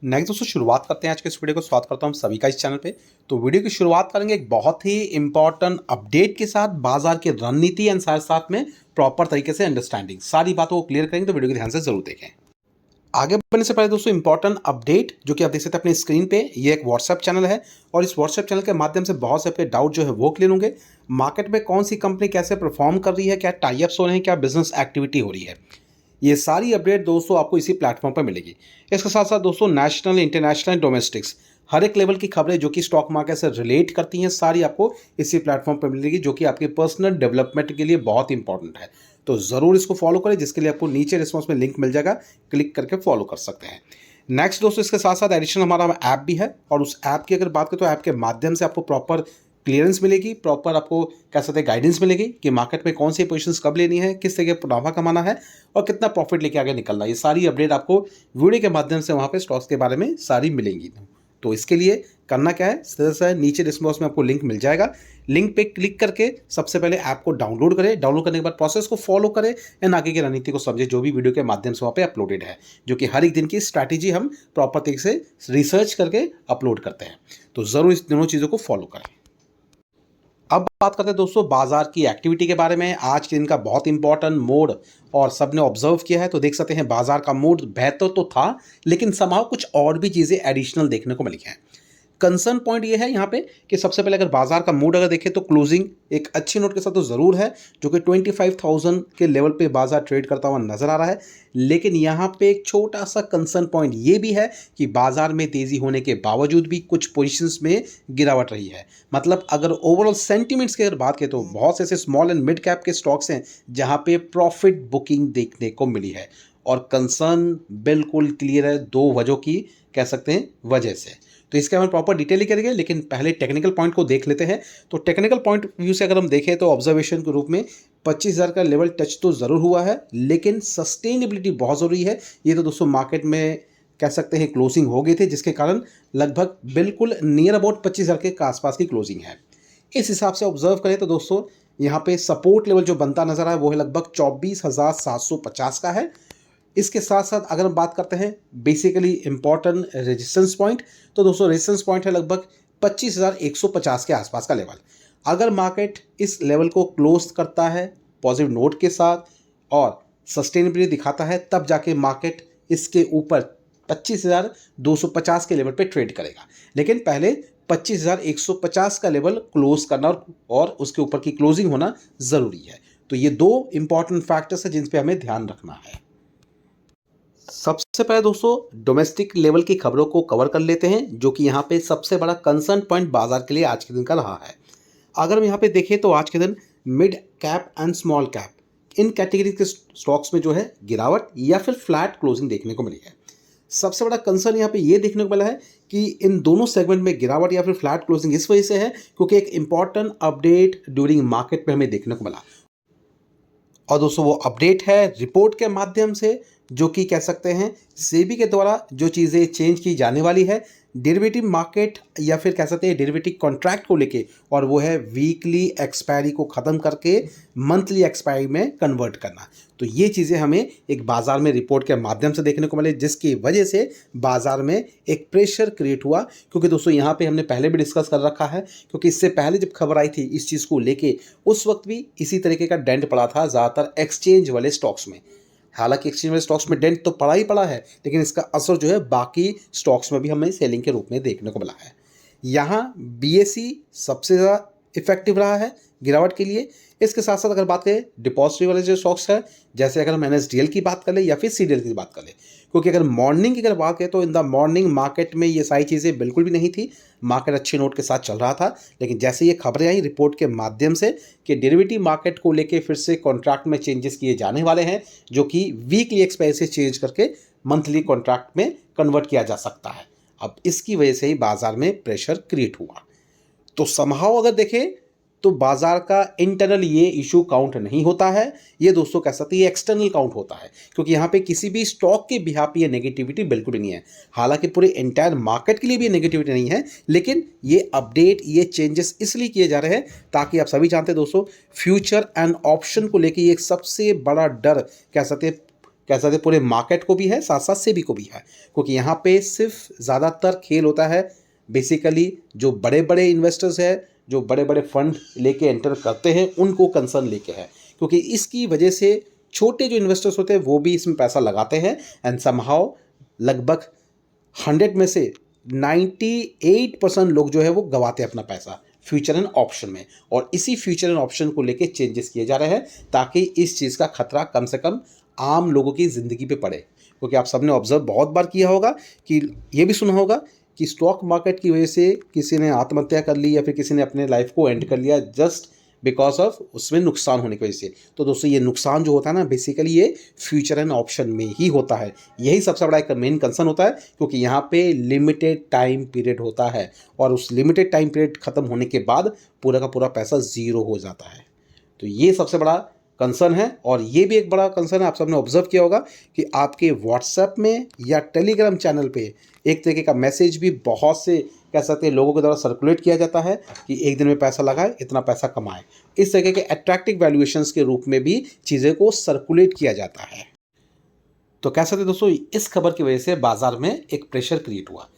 Next दोस्तों शुरुआत करते हैं आज के इस वीडियो को। स्वागत करता हूं सभी का इस चैनल पे। तो वीडियो की शुरुआत करेंगे एक बहुत ही इंपॉर्टेंट अपडेट के साथ, बाजार की रणनीति एंड साथ साथ में प्रॉपर तरीके से अंडरस्टैंडिंग, सारी बातों को क्लियर करेंगे। तो वीडियो को ध्यान से जरूर देखें। आगे बढ़ने से पहले दोस्तों इंपॉर्टेंट अपडेट जो कि आप देख सकते हैं अपनी स्क्रीन पे, ये एक व्हाट्सएप चैनल है और इस व्हाट्सएप चैनल के माध्यम से बहुत से आपके डाउट जो है वो क्लियर होंगे। मार्केट में कौन सी कंपनी कैसे परफॉर्म कर रही है, क्या टाइप्स हो रहे हैं, क्या बिजनेस एक्टिविटी हो रही है, ये सारी अपडेट दोस्तों आपको इसी प्लेटफॉर्म पर मिलेगी। इसके साथ साथ दोस्तों नेशनल, इंटरनेशनल, डोमेस्टिक्स हर एक लेवल की खबरें जो कि स्टॉक मार्केट से रिलेट करती हैं, सारी आपको इसी प्लेटफॉर्म पर मिलेगी, जो कि आपके पर्सनल डेवलपमेंट के लिए बहुत इंपॉर्टेंट है। तो ज़रूर इसको फॉलो करें, जिसके लिए आपको नीचे रिस्पॉन्स में लिंक मिल जाएगा, क्लिक करके फॉलो कर सकते हैं। नेक्स्ट दोस्तों इसके साथ साथ एडिशनल हमारा ऐप भी है और उस ऐप की अगर बात करें तो ऐप के माध्यम से आपको प्रॉपर क्लियरेंस मिलेगी, प्रॉपर आपको कह सकते हैं गाइडेंस मिलेगी कि मार्केट में कौन सी पोजीशंस कब लेनी है, किस तरह का मुनाफा कमाना है और कितना प्रॉफिट लेके आगे निकलना है। ये सारी अपडेट आपको वीडियो के माध्यम से वहाँ पे स्टॉक्स के बारे में सारी मिलेंगी। तो इसके लिए करना क्या है, सीधा सा नीचे डिस्क्रिप्शन बॉक्स में आपको लिंक मिल जाएगा। लिंक पे क्लिक करके सबसे पहले ऐप को डाउनलोड करें। डाउनलोड करने के बाद प्रोसेस को फॉलो करें एंड आगे की रणनीति को समझे, जो भी वीडियो के माध्यम से वहाँ पे अपलोडेड है, जो कि हर एक दिन की स्ट्रैटेजी हम प्रॉपर तरीके से रिसर्च करके अपलोड करते हैं। तो ज़रूर इस दोनों चीज़ों को फॉलो करें। अब बात करते हैं दोस्तों बाजार की एक्टिविटी के बारे में। आज के दिन का बहुत इंपॉर्टेंट मोड और सबने ऑब्जर्व किया है, तो देख सकते हैं बाजार का मूड बेहतर तो था, लेकिन समाव कुछ और भी चीज़ें एडिशनल देखने को मिली हैं। कंसर्न पॉइंट ये है यहाँ पे कि सबसे पहले अगर बाजार का मूड अगर देखें तो क्लोजिंग एक अच्छी नोट के साथ तो ज़रूर है, जो कि 25,000 के लेवल पे बाजार ट्रेड करता हुआ नजर आ रहा है। लेकिन यहाँ पे एक छोटा सा कंसर्न पॉइंट ये भी है कि बाजार में तेज़ी होने के बावजूद भी कुछ पोजीशंस में गिरावट रही है। मतलब अगर ओवरऑल सेंटिमेंट्स की अगर बात करें तो बहुत से ऐसे स्मॉल एंड मिड कैप के स्टॉक्स हैं जहाँ पे प्रॉफिट बुकिंग देखने को मिली है और कंसर्न बिल्कुल क्लियर है, दो वजहों की कह सकते हैं वजह से। तो इसके हम प्रॉपर डिटेल ही करेंगे, लेकिन पहले टेक्निकल पॉइंट को देख लेते हैं। तो टेक्निकल पॉइंट व्यू से अगर हम देखें तो ऑब्जर्वेशन के रूप में 25,000 का लेवल टच तो ज़रूर हुआ है, लेकिन सस्टेनेबिलिटी बहुत ज़रूरी है। ये तो दोस्तों मार्केट में कह सकते हैं क्लोजिंग हो गई थी, जिसके कारण लगभग बिल्कुल नियर अबाउट 25,000 के आसपास की क्लोजिंग है। इस हिसाब से ऑब्जर्व करें तो दोस्तों यहाँ पे सपोर्ट लेवल जो बनता नजर आया वो है लगभग 24,750 का है। इसके साथ साथ अगर हम बात करते हैं बेसिकली इंपॉर्टेंट रेजिस्टेंस पॉइंट, तो दोस्तों रेजिस्टेंस पॉइंट है लगभग 25,150 के आसपास का लेवल। अगर मार्केट इस लेवल को क्लोज करता है पॉजिटिव नोट के साथ और सस्टेनेबिलिटी दिखाता है, तब जाके मार्केट इसके ऊपर 25,250 के लेवल पे ट्रेड करेगा। लेकिन पहले 25,150 का लेवल क्लोज करना और उसके ऊपर की क्लोजिंग होना ज़रूरी है। तो ये दो इंपॉर्टेंट फैक्टर्स हैं जिन पे हमें ध्यान रखना है। सबसे पहले दोस्तों डोमेस्टिक लेवल की खबरों को कवर कर लेते हैं, जो कि यहाँ पे सबसे बड़ा कंसर्न पॉइंट बाजार के लिए आज के दिन का रहा है। अगर हम यहाँ पे देखें तो आज के दिन mid cap and small cap in category के स्टॉक्स में जो है गिरावट या फिर फ्लैट क्लोजिंग देखने को मिली है। सबसे बड़ा कंसर्न यहाँ पे ये देखने को मिला है कि इन दोनों सेगमेंट में गिरावट या फिर फ्लैट क्लोजिंग इस वजह से है क्योंकि एक इंपॉर्टेंट अपडेट ड्यूरिंग मार्केट में हमें देखने को मिला। और दोस्तों वो अपडेट है रिपोर्ट के माध्यम से, जो कि कह सकते हैं सेबी के द्वारा जो चीज़ें चेंज की जाने वाली है डेरिवेटिव मार्केट या फिर कह सकते हैं डेरिवेटिव कॉन्ट्रैक्ट को लेके, और वो है वीकली एक्सपायरी को ख़त्म करके मंथली एक्सपायरी में कन्वर्ट करना। तो ये चीज़ें हमें एक बाज़ार में रिपोर्ट के माध्यम से देखने को मिले, जिसकी वजह से बाज़ार में एक प्रेशर क्रिएट हुआ। क्योंकि दोस्तों यहाँ पे हमने पहले भी डिस्कस कर रखा है, क्योंकि इससे पहले जब खबर आई थी इस चीज़ को लेके उस वक्त भी इसी तरीके का डेंट पड़ा था ज़्यादातर एक्सचेंज वाले स्टॉक्स में। हालांकि एक्सचेंज वाले स्टॉक्स में डेंट तो पड़ा ही पड़ा है, लेकिन इसका असर जो है बाकी स्टॉक्स में भी हमें सेलिंग के रूप में देखने को मिला है। यहाँ बीएसई सबसे ज़्यादा इफेक्टिव रहा है गिरावट के लिए। इसके साथ साथ अगर बात करें डिपॉजिटरी वाले जो स्टॉक्स है, जैसे अगर हम एनएसडीएल की बात कर ले या फिर सीडीएल की बात कर ले, क्योंकि अगर मॉर्निंग की अगर बात करें तो इन द मॉर्निंग मार्केट में ये सारी चीज़ें बिल्कुल भी नहीं थी। मार्केट अच्छे नोट के साथ चल रहा था, लेकिन जैसे ये खबरें आई रिपोर्ट के माध्यम से कि डेरिवेटिव मार्केट को लेके फिर से कॉन्ट्रैक्ट में चेंजेस किए जाने वाले हैं, जो कि वीकली एक्सपायरी से चेंज करके मंथली कॉन्ट्रैक्ट में कन्वर्ट किया जा सकता है। अब इसकी वजह से ही बाजार में प्रेशर क्रिएट हुआ। तो समहाउ अगर देखें तो बाजार का इंटरनल ये इशू काउंट नहीं होता है, ये दोस्तों कह सकते हैं एक्सटर्नल काउंट होता है, क्योंकि यहाँ पे किसी भी स्टॉक के बिहाफ पे ये नेगेटिविटी बिल्कुल भी नहीं है। हालांकि पूरे एंटायर मार्केट के लिए भी ये नेगेटिविटी नहीं है, लेकिन ये अपडेट ये चेंजेस इसलिए किए जा रहे हैं ताकि आप सभी जानते हैं दोस्तों फ्यूचर एंड ऑप्शन को लेकर ये एक सबसे बड़ा डर कह सकते हैं कह सकते हैं पूरे मार्केट को भी है, साथ साथ सेबी को भी है, क्योंकि यहाँ पे सिर्फ ज़्यादातर खेल होता है बेसिकली जो बड़े बड़े इन्वेस्टर्स है, जो बड़े बड़े फंड लेके एंटर करते हैं उनको कंसर्न लेके है, क्योंकि इसकी वजह से छोटे जो इन्वेस्टर्स होते हैं वो भी इसमें पैसा लगाते हैं एंड समहाउ लगभग 100 में से 98% लोग जो है वो गवाते हैं अपना पैसा फ्यूचर एंड ऑप्शन में। और इसी फ्यूचर एंड ऑप्शन को लेके चेंजेस किए जा रहे हैं ताकि इस चीज़ का खतरा कम से कम आम लोगों की ज़िंदगी पे पड़े, क्योंकि आप सबने ऑब्जर्व बहुत बार किया होगा कि ये भी सुना होगा कि स्टॉक मार्केट की वजह से किसी ने आत्महत्या कर ली या फिर किसी ने अपने लाइफ को एंड कर लिया जस्ट बिकॉज ऑफ उसमें नुकसान होने की वजह से। तो दोस्तों ये नुकसान जो होता है ना बेसिकली ये फ्यूचर एंड ऑप्शन में ही होता है। यही सबसे बड़ा एक मेन कंसर्न होता है, क्योंकि यहाँ पे लिमिटेड टाइम पीरियड होता है और उस लिमिटेड टाइम पीरियड ख़त्म होने के बाद पूरा का पूरा पैसा ज़ीरो हो जाता है। तो ये सबसे बड़ा कंसर्न है। और ये भी एक बड़ा कंसर्न है, आप सबने ऑब्जर्व किया होगा कि आपके व्हाट्सएप में या टेलीग्राम चैनल पे एक तरीके का मैसेज भी बहुत से कह सकते हैं लोगों के द्वारा सर्कुलेट किया जाता है कि एक दिन में पैसा लगाए, इतना पैसा कमाए। इस तरीके के अट्रैक्टिव वैल्यूएशंस के रूप में भी चीज़ें को सर्कुलेट किया जाता है। तो कह सकते हैं दोस्तों इस खबर की वजह से बाजार में एक प्रेशर क्रिएट हुआ।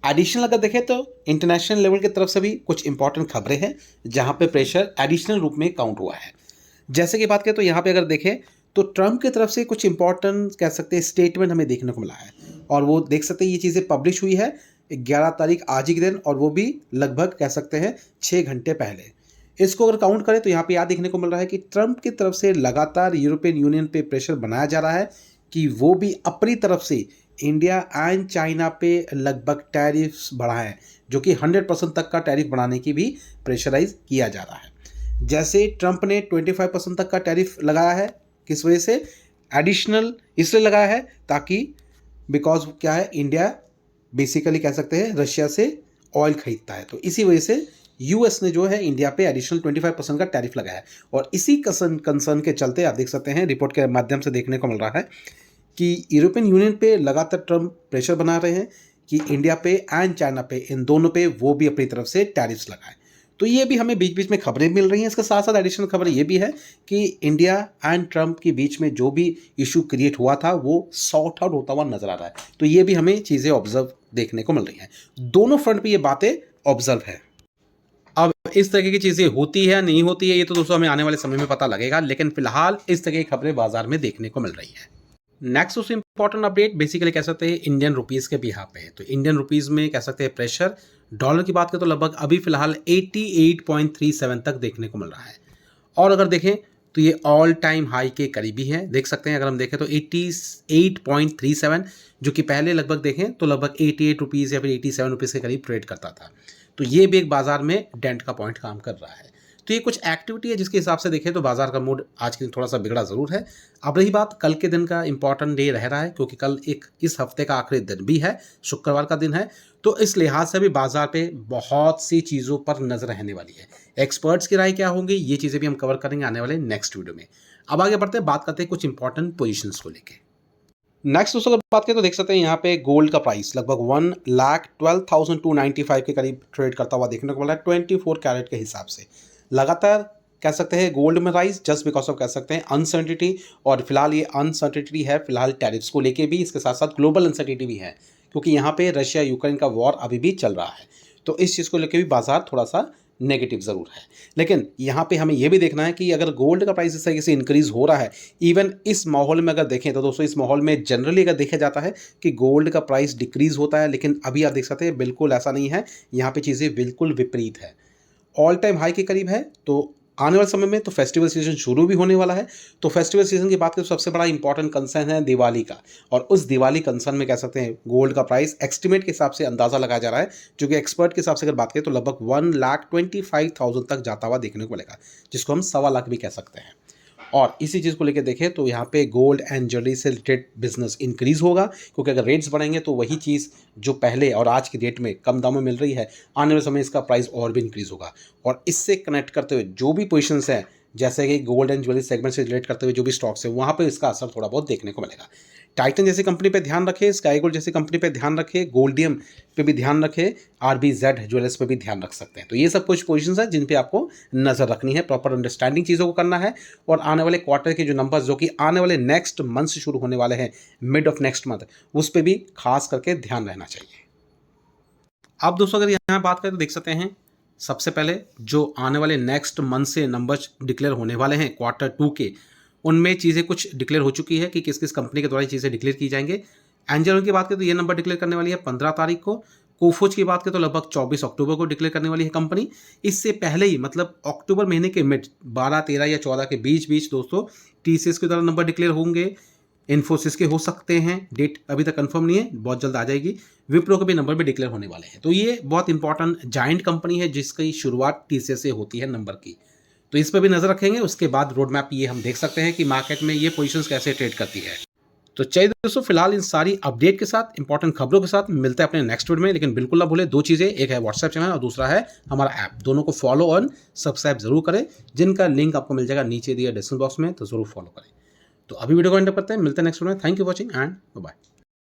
एडिशनल अगर देखें तो इंटरनेशनल लेवल की तरफ से भी कुछ इंपॉर्टेंट खबरें हैं जहां पे प्रेशर एडिशनल रूप में काउंट हुआ है। जैसे कि बात करें तो यहाँ पे अगर देखें तो ट्रंप की तरफ से कुछ इंपॉर्टेंट कह सकते हैं स्टेटमेंट हमें देखने को मिला है, और वो देख सकते हैं ये चीज़ें पब्लिश हुई है 11 तारीख आज ही के दिन, और वो भी लगभग कह सकते हैं 6 घंटे पहले। इसको अगर काउंट करें तो यहाँ पे याद देखने को मिल रहा है कि ट्रंप की तरफ से लगातार यूरोपियन यूनियन पे प्रेशर बनाया जा रहा है कि वो भी अपनी तरफ से इंडिया एंड चाइना पे लगभग टैरिफ्स बढ़ाएं, जो कि 100% तक का टैरिफ बढ़ाने की भी प्रेशराइज किया जा रहा है। जैसे ट्रंप ने 25% तक का टैरिफ लगाया है, किस वजह से एडिशनल इसलिए लगाया है ताकि बिकॉज क्या है इंडिया बेसिकली कह सकते हैं रशिया से ऑयल खरीदता है, तो इसी वजह से यूएस ने जो है इंडिया पे एडिशनल 25% का टैरिफ लगाया है। और इसी कंसर्न के चलते आप देख सकते हैं रिपोर्ट के माध्यम से देखने को मिल रहा है कि यूरोपियन यूनियन पे लगातार ट्रंप प्रेशर बना रहे हैं कि इंडिया पे एंड चाइना पे इन दोनों पे वो भी अपनी तरफ से टैरिफ्स लगाए। तो ये भी हमें बीच बीच में खबरें मिल रही हैं। इसके साथ साथ एडिशनल खबर ये भी है कि इंडिया एंड ट्रंप के बीच में जो भी इशू क्रिएट हुआ था वो सॉर्ट आउट होता हुआ नजर आ रहा है। तो ये भी हमें चीज़ें ऑब्जर्व देखने को मिल रही हैं। दोनों फ्रंट पे ये बातें ऑब्जर्व है। अब इस तरह की चीज़ें होती है नहीं होती है ये तो दोस्तों हमें आने वाले समय में पता लगेगा, लेकिन फिलहाल इस तरह की खबरें बाजार में देखने को मिल रही है। नेक्स्ट उससे इंपॉर्टेंट अपडेट बेसिकली कह सकते हैं इंडियन रुपीज़ के बिहाफ पे है। तो इंडियन रुपीज़ में कह सकते हैं प्रेशर, डॉलर की बात करें तो लगभग अभी फिलहाल 88.37 तक देखने को मिल रहा है। और अगर देखें तो ये ऑल टाइम हाई के करीबी है, देख सकते हैं। अगर हम देखें तो 88.37 जो कि पहले लगभग देखें तो लगभग 88 रुपीज़ या फिर 87 रुपीज़ के करीब ट्रेड करता था। तो ये भी एक बाजार में डेंट का पॉइंट काम कर रहा है। तो ये कुछ एक्टिविटी है जिसके हिसाब से देखें तो बाजार का मूड आज के दिन थोड़ा सा बिगड़ा ज़रूर है। अब रही बात कल के दिन का इंपॉर्टेंट डे रह रहा है, क्योंकि कल एक इस हफ्ते का आखिरी दिन भी है, शुक्रवार का दिन है। तो इस लिहाज से भी बाजार पे बहुत सी चीज़ों पर नजर रहने वाली है। एक्सपर्ट्स की राय क्या होंगी ये चीज़ें भी हम कवर करेंगे आने वाले नेक्स्ट वीडियो में। अब आगे बढ़ते हैं, बात करते हैं कुछ इंपॉर्टेंट पोजीशंस को लेकर। नेक्स्ट दोस्तों अगर बात करें तो देख सकते हैं यहाँ पे गोल्ड का प्राइस लगभग 1,12,295 के करीब ट्रेड करता हुआ देखने को मिल रहा है 24 कैरेट के हिसाब से। लगातार कह सकते हैं गोल्ड में राइज जस्ट बिकॉज ऑफ कह सकते हैं अनसर्टिनिटी, और फिलहाल ये अनसर्टिनिटी है फिलहाल टैरिफ्स को लेके भी, इसके साथ साथ ग्लोबल अनसर्टिनिटी भी है क्योंकि यहाँ पे रशिया यूक्रेन का वॉर अभी भी चल रहा है। तो इस चीज़ को लेकर भी बाजार थोड़ा सा नेगेटिव ज़रूर है। लेकिन यहाँ पे हमें ये भी देखना है कि अगर गोल्ड का प्राइस इस तरीके से इंक्रीज़ हो रहा है, इवन इस माहौल में अगर देखें तो दोस्तों इस माहौल में जनरली अगर देखा जाता है कि गोल्ड का प्राइस डिक्रीज़ होता है, लेकिन अभी आप देख सकते हैं बिल्कुल ऐसा नहीं है। यहाँ पे चीज़ें बिल्कुल विपरीत है, ऑल टाइम हाई के करीब है। तो आने वाले समय में तो फेस्टिवल सीजन शुरू भी होने वाला है। तो फेस्टिवल सीजन की बात करें तो सबसे बड़ा इंपॉर्टेंट कंसर्न है दिवाली का, और उस दिवाली कंसर्न में कह सकते हैं गोल्ड का प्राइस एस्टिमेट के हिसाब से अंदाज़ा लगाया जा रहा है, जो कि एक्सपर्ट के हिसाब से अगर बात करें तो लगभग 1,25,000 तक जाता हुआ देखने को मिलेगा, जिसको हम 1.25 लाख भी कह सकते हैं। और इसी चीज़ को लेकर देखें तो यहाँ पे गोल्ड एंड ज्वेलरी से रिलेटेड बिजनेस इंक्रीज़ होगा, क्योंकि अगर रेट्स बढ़ेंगे तो वही चीज़ जो पहले और आज की डेट में कम दामों में मिल रही है, आने वाले समय इसका प्राइस और भी इंक्रीज़ होगा। और इससे कनेक्ट करते हुए जो भी पोजीशंस हैं जैसे कि गोल्ड एंड ज्वेलरी सेगमेंट से रिलेट करते हुए जो भी स्टॉक्स है वहाँ पर इसका असर थोड़ा बहुत देखने को मिलेगा। टाइटन जैसी कंपनी पे ध्यान रखें, स्काई गोल्ड जैसी कंपनी पे ध्यान रखें, गोल्डियम पे भी ध्यान रखें, RBZ ज्वेलर्स पे भी ध्यान रख सकते हैं। तो ये सब कुछ पोजीशंस है जिन पे आपको नज़र रखनी है, प्रॉपर अंडरस्टैंडिंग चीज़ों को करना है और आने वाले क्वार्टर के जो नंबर्स जो कि आने वाले नेक्स्ट मंथ से शुरू होने वाले हैं, मिड ऑफ नेक्स्ट मंथ, उस पर भी खास करके ध्यान रहना चाहिए। अब दोस्तों अगर यहाँ बात करें तो देख सकते हैं सबसे पहले जो आने वाले नेक्स्ट मंथ से नंबर्स डिक्लेयर होने वाले हैं Q2 के, उनमें चीज़ें कुछ डिक्लेयर हो चुकी है कि किस किस कंपनी के द्वारा चीज़ें डिक्लेयर की जाएंगे। एंजल की बात करें तो ये नंबर डिक्लेयर करने वाली है 15 तारीख को। कोफोज की बात करें तो लगभग 24 अक्टूबर को डिक्लेयर करने वाली है कंपनी। इससे पहले ही मतलब अक्टूबर महीने के मिड 12, 13 या 14 के बीच बीच दोस्तों TCS के द्वारा नंबर डिक्लेयर होंगे। इन्फोसिस के हो सकते हैं, डेट अभी तक कंफर्म नहीं है, बहुत जल्द आ जाएगी। विप्रो के भी नंबर भी डिक्लेयर होने वाले हैं। तो ये बहुत इंपॉर्टेंट जाइंट कंपनी है जिसकी शुरुआत TCS से होती है नंबर की, तो इस पर भी नजर रखेंगे। उसके बाद रोड मैप ये हम देख सकते हैं कि मार्केट में ये पोजीशंस कैसे ट्रेड करती है। तो चाहिए दोस्तों फिलहाल इन सारी अपडेट के साथ, इंपॉर्टेंट खबरों के साथ मिलते हैं अपने नेक्स्ट वीडियो में। लेकिन बिल्कुल ना भूलें दो चीज़ें, एक है व्हाट्सएप चैनल और दूसरा है हमारा ऐप। दोनों को फॉलो और सब्सक्राइब जरूर करें, जिनका लिंक आपको मिल जाएगा नीचे दिया डिस्क्रिप्शन बॉक्स में, तो जरूर फॉलो करें। तो अभी वीडियो को एंड करते हैं, मिलते हैं नेक्स्ट वीडियो में। Thank you watching and bye.